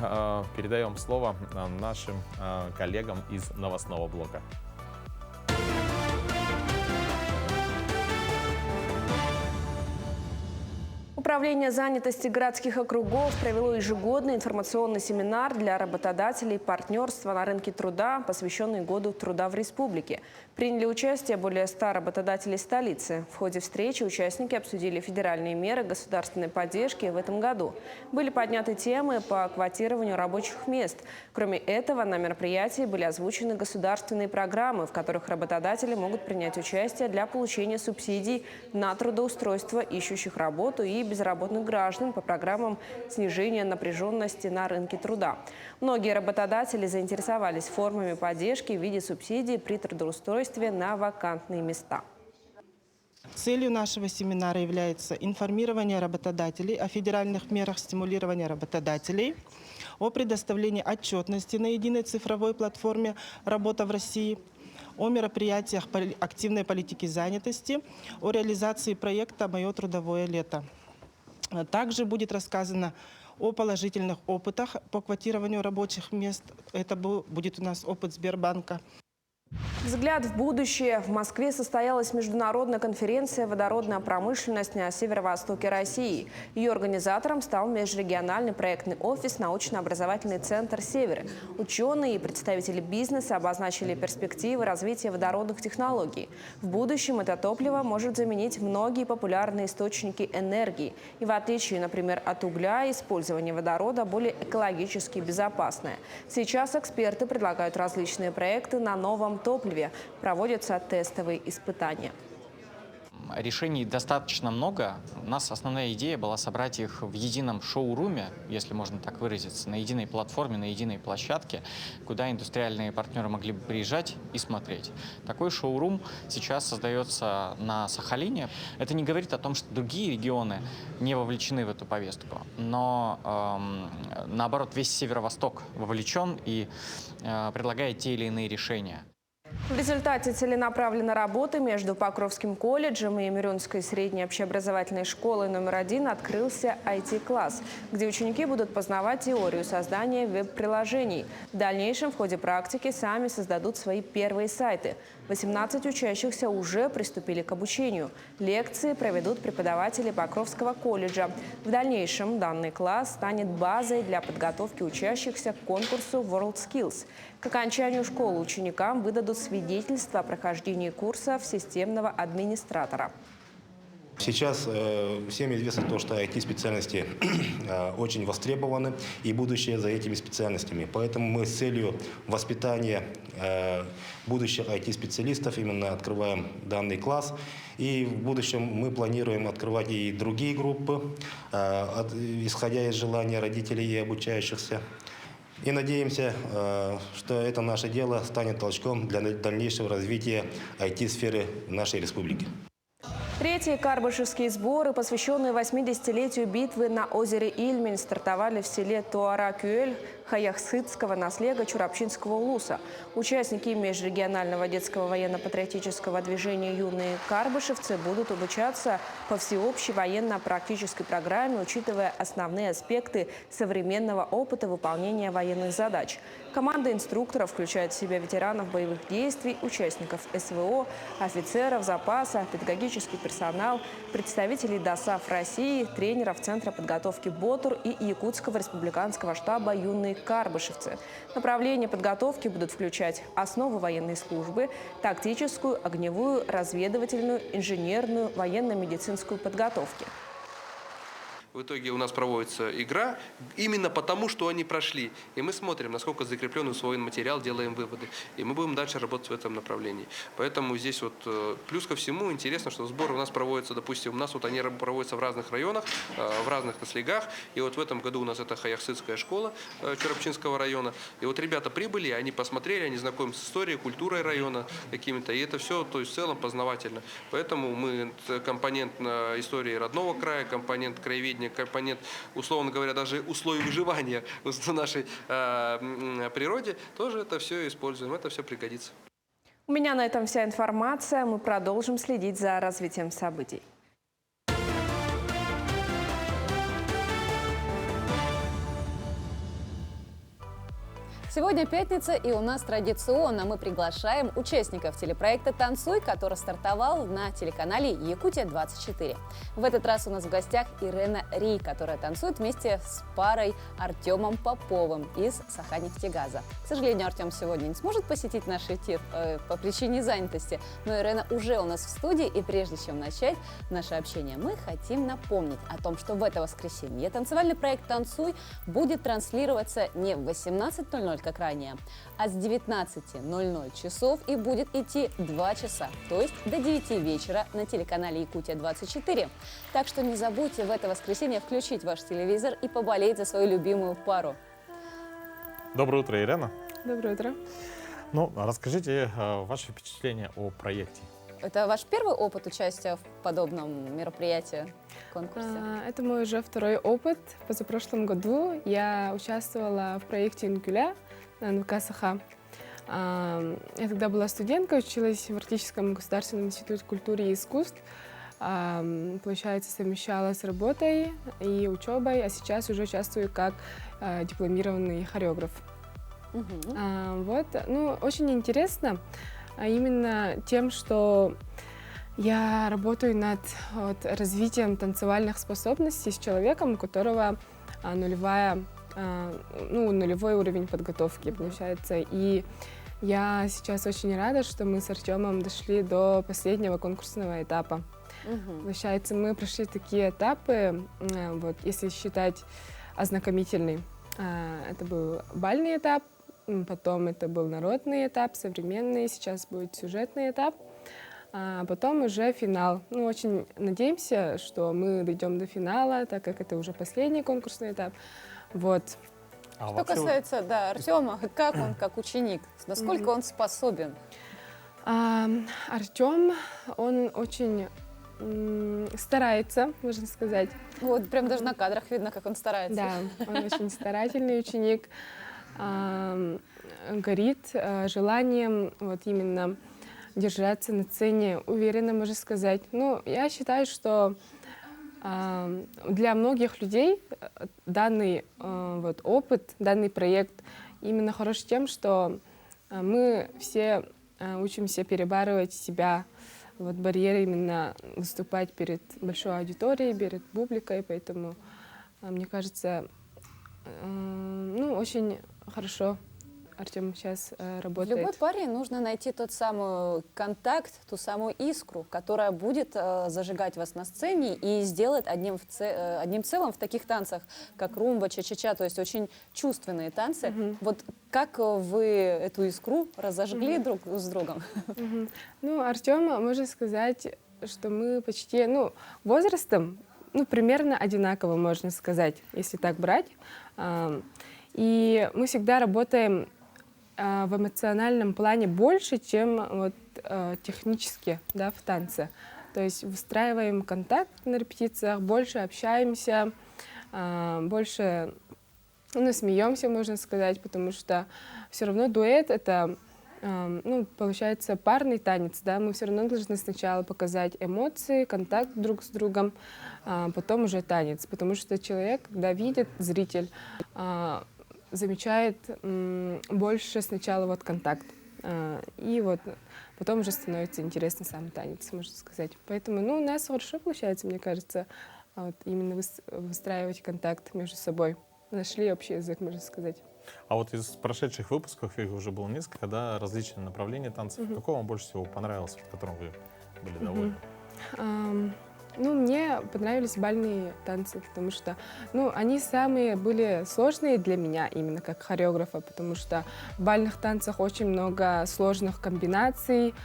передаем слово нашим коллегам из новостного блока. Управление занятости городских округов провело ежегодный информационный семинар для работодателей партнерства на рынке труда, посвященный Году труда в республике. Приняли участие более 100 работодателей столицы. В ходе встречи участники обсудили федеральные меры государственной поддержки в этом году. Были подняты темы по квотированию рабочих мест. Кроме этого, на мероприятии были озвучены государственные программы, в которых работодатели могут принять участие для получения субсидий на трудоустройство ищущих работу и безработных граждан по программам снижения напряженности на рынке труда. Многие работодатели заинтересовались формами поддержки в виде субсидий при трудоустройстве на вакантные места. Целью нашего семинара является информирование работодателей о федеральных мерах стимулирования работодателей, о предоставлении отчетности на единой цифровой платформе «Работа в России», о мероприятиях активной политики занятости, о реализации проекта «Мое трудовое лето». Также будет рассказано о положительных опытах по квотированию рабочих мест. Это будет у нас опыт Сбербанка. Взгляд в будущее. В Москве состоялась международная конференция «Водородная промышленность на северо-востоке России». Ее организатором стал межрегиональный проектный офис «Научно-образовательный центр Север». Ученые и представители бизнеса обозначили перспективы развития водородных технологий. В будущем это топливо может заменить многие популярные источники энергии. И в отличие, например, от угля, использование водорода более экологически безопасное. Сейчас эксперты предлагают различные проекты на новом топливе. Проводятся тестовые испытания. Решений достаточно много. У нас основная идея была собрать их в едином шоуруме, если можно так выразиться, на единой платформе, на единой площадке, куда индустриальные партнеры могли бы приезжать и смотреть. Такой шоурум сейчас создается на Сахалине. Это не говорит о том, что другие регионы не вовлечены в эту повестку, но наоборот, весь Северо-Восток вовлечен и предлагает те или иные решения. В результате целенаправленной работы между Покровским колледжем и Мирюнской средней общеобразовательной школой номер 1 открылся IT-класс, где ученики будут познавать теорию создания веб-приложений. В дальнейшем в ходе практики сами создадут свои первые сайты. 18 учащихся уже приступили к обучению. Лекции проведут преподаватели Покровского колледжа. В дальнейшем данный класс станет базой для подготовки учащихся к конкурсу WorldSkills. К окончанию школы ученикам выдадут свидетельство о прохождении курсов системного администратора. Сейчас всем известно то, что IT-специальности очень востребованы и будущее за этими специальностями. Поэтому мы с целью воспитания будущих IT-специалистов именно открываем данный класс. И в будущем мы планируем открывать и другие группы, исходя из желания родителей и обучающихся. И надеемся, что это наше дело станет толчком для дальнейшего развития IT-сферы в нашей республике. Третьи карбышевские сборы, посвященные 80-летию битвы на озере Ильмень, стартовали в селе Туара-Кюэль Хаяхсыцкого наследия Чурапчинского улуса. Участники межрегионального детского военно-патриотического движения «Юные карбышевцы» будут обучаться по всеобщей военно-практической программе, учитывая основные аспекты современного опыта выполнения военных задач. Команда инструкторов включает в себя ветеранов боевых действий, участников СВО, офицеров запаса, педагогический персонал, представителей ДОСААФ России, тренеров Центра подготовки БОТУР и Якутского республиканского штаба «Юные карбышевцы». Направления подготовки будут включать основы военной службы, тактическую, огневую, разведывательную, инженерную, военно-медицинскую подготовки. В итоге у нас проводится игра именно потому, что они прошли. И мы смотрим, насколько закреплен усвоен материал, делаем выводы. И мы будем дальше работать в этом направлении. Поэтому здесь вот плюс ко всему интересно, что сборы у нас проводятся, допустим, у нас вот они проводятся в разных районах, в разных наслегах. И вот в этом году у нас это Хаяхсыцкая школа Чурапчинского района. И вот ребята прибыли, они посмотрели, они знакомятся с историей, культурой района какими-то. И это все, то есть в целом познавательно. Поэтому мы компонент истории родного края, компонент краеведения, компонент, условно говоря, даже условий выживания в нашей природе, тоже это все используем, это все пригодится. У меня на этом вся информация. Мы продолжим следить за развитием событий. Сегодня пятница, и у нас традиционно мы приглашаем участников телепроекта «Танцуй», который стартовал на телеканале «Якутия-24». В этот раз у нас в гостях Ирена Ри, которая танцует вместе с парой Артемом Поповым из Саханефтегаза. К сожалению, Артем сегодня не сможет посетить наш эфир по причине занятости, но Ирена уже у нас в студии, и прежде чем начать наше общение, мы хотим напомнить о том, что в это воскресенье танцевальный проект «Танцуй» будет транслироваться не в 18:00, как ранее, а с 19:00 часов и будет идти 2 часа, то есть до 9 вечера на телеканале «Якутия-24». Так что не забудьте в это воскресенье включить ваш телевизор и поболеть за свою любимую пару. Доброе утро, Ирена. Доброе утро. Ну, расскажите ваши впечатления о проекте. Это ваш первый опыт участия в подобном мероприятии, конкурсе? Это мой уже второй опыт. В позапрошлом году я участвовала в проекте «Инкюля» на НВК «Саха». Я тогда была студенткой, училась в Арктическом государственном институте культуры и искусств. Получается, совмещала с работой и учебой, а сейчас уже участвую как дипломированный хореограф. Вот. Ну, очень интересно. А именно тем, что я работаю над развитием танцевальных способностей с человеком, у которого нулевой уровень подготовки, получается. И я сейчас очень рада, что мы с Артемом дошли до последнего конкурсного этапа. Получается, мы прошли такие этапы, вот, если считать ознакомительный. Это был бальный этап, потом это был народный этап, современный, сейчас будет сюжетный этап, а потом уже финал. Ну, очень надеемся, что мы дойдем до финала, так как это уже последний конкурсный этап. Вот. Что касается, Артема, как он как ученик, насколько он способен? Артем, он очень старается, можно сказать. Вот прям даже на кадрах видно, как он старается. Да, он очень старательный ученик. Горит желанием вот именно держаться на сцене, уверенно, можно сказать. Ну, я считаю, что для многих людей данный вот опыт, данный проект именно хорош тем, что мы все учимся перебарывать себя, вот барьеры именно выступать перед большой аудиторией, перед публикой, поэтому мне кажется, ну, очень хорошо Артем сейчас работает. В любой паре нужно найти тот самый контакт, ту самую искру, которая будет зажигать вас на сцене и сделает одним целым в таких танцах, как румба, ча-ча-ча, то есть очень чувственные танцы. Вот как вы эту искру разожгли друг с другом? Ну, Артем, можно сказать, что мы почти, возрастом, примерно одинаково, можно сказать, если так брать. И мы всегда работаем в эмоциональном плане больше, чем вот, технически, да, в танце. То есть выстраиваем контакт на репетициях, больше общаемся, больше смеемся, можно сказать, потому что все равно дуэт — это, получается, парный танец, да, мы все равно должны сначала показать эмоции, контакт друг с другом, потом уже танец, потому что человек, когда видит, зритель, замечает больше сначала вот контакт, и вот потом уже становится интересно сам танец, можно сказать. Поэтому, у нас хорошо получается, мне кажется, вот именно выстраивать контакт между собой. Нашли общий язык, можно сказать. А вот из прошедших выпусков, их уже было несколько, да, различные направления танцев. Какой вам больше всего понравился, в котором вы были довольны? Мне понравились бальные танцы, потому что, они самые были сложные для меня, именно как хореографа, потому что в бальных танцах очень много сложных комбинаций,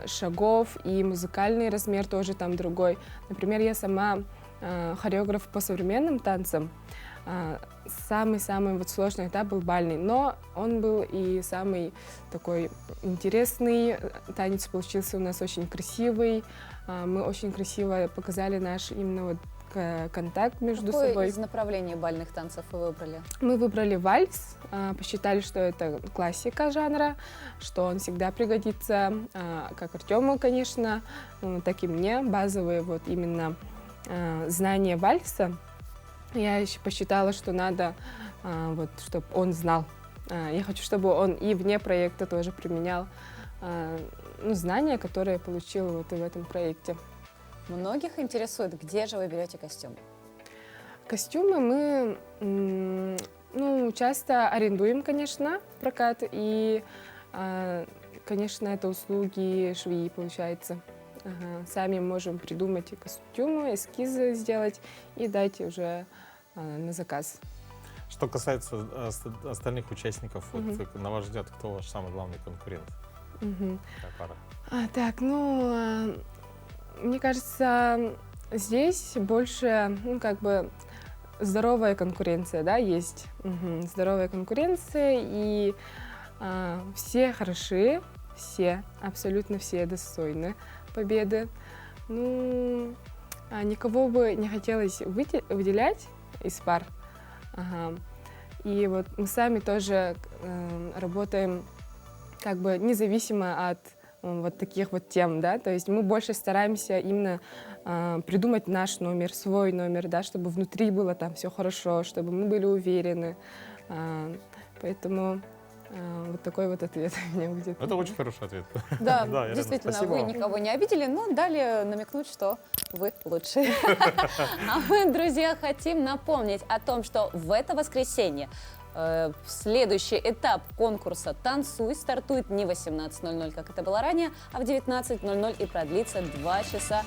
шагов, и музыкальный размер тоже там другой. Например, я сама хореограф по современным танцам. Самый-самый вот сложный этап был бальный, но он был и самый такой интересный. Танец получился у нас очень красивый. Мы очень красиво показали наш именно вот контакт между собой. Какое из направлений бальных танцев вы выбрали? Мы выбрали вальс, посчитали, что это классика жанра, что он всегда пригодится, как Артему, конечно, так и мне. Базовые вот именно знания вальса. Я еще посчитала, что надо, чтобы он знал. Я хочу, чтобы он и вне проекта тоже применял знания, которые я получила вот в этом проекте. Многих интересует, где же вы берете костюмы? Костюмы мы часто арендуем, конечно, в прокат. И, конечно, это услуги швеи, получается. Сами можем придумать костюмы, эскизы сделать и дать уже на заказ. Что касается остальных участников, вот, на ваш взгляд, кто ваш самый главный конкурент? Пара? Мне кажется, здесь больше, здоровая конкуренция, да, есть. Здоровая конкуренция, и все хороши, все, абсолютно все достойны победы. Никого бы не хотелось выделять из пар. И вот мы сами тоже работаем независимо от вот таких вот тем, да, то есть мы больше стараемся именно придумать наш номер, свой номер, да, чтобы внутри было там все хорошо, чтобы мы были уверены. Поэтому вот такой вот ответ у меня будет. Это очень хороший ответ. Да, действительно, вы никого не обидели, но дали намекнуть, что вы лучшие. А мы, друзья, хотим напомнить о том, что в это воскресенье следующий этап конкурса «Танцуй» стартует не в 18:00, как это было ранее, а в 19:00 и продлится 2 часа.